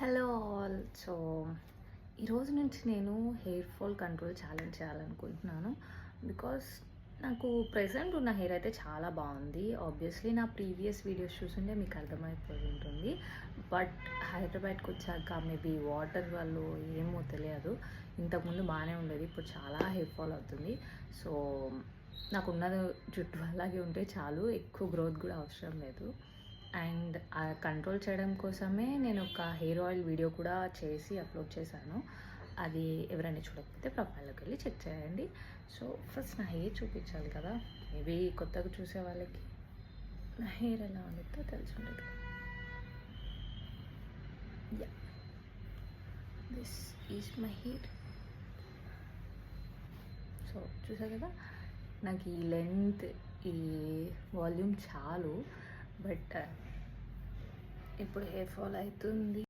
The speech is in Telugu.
Hello all. సో ఈరోజు నుంచి నేను హెయిర్ ఫాల్ కంట్రోల్ ఛాలెంజ్ చేయాలనుకుంటున్నాను. బికాస్ నాకు ప్రెజెంట్ ఉన్న హెయిర్ అయితే చాలా బాగుంది. ఆబ్వియస్లీ నా ప్రీవియస్ వీడియోస్ చూసుంటే మీకు అర్థమైపోయి ఉంటుంది. బట్ హైదరాబాద్కి వచ్చాక మేబీ వాటర్ వల్ల ఏమో తెలియదు, ఇంతకుముందు బాగానే ఉండేది, ఇప్పుడు చాలా హెయిర్ ఫాల్ అవుతుంది. సో నాకున్నది జుట్టు అలాగే ఉంటే చాలు, ఎక్కువ గ్రోత్ కూడా అవసరం లేదు. అండ్ ఆ కంట్రోల్ చేయడం కోసమే నేను ఒక హెయిర్ ఆయిల్ వీడియో కూడా చేసి అప్లోడ్ చేశాను. అది ఎవరైనా చూడకపోతే ప్రొఫైల్లోకి వెళ్ళి చెక్ చేయండి. సో ఫస్ట్ నా హెయిర్ చూపించాలి కదా, మేబీ కొత్తగా చూసే వాళ్ళకి నా హెయిర్ ఎలా ఉంటుందో తెలిసి ఉండదు. Yeah, this is my hair. So చూసా కదా, నాకు ఈ లెంత్, ఈ వాల్యూమ్ చాలు. బట్ ఇప్పుడు హెయిర్ ఫాల్ అవుతుంది.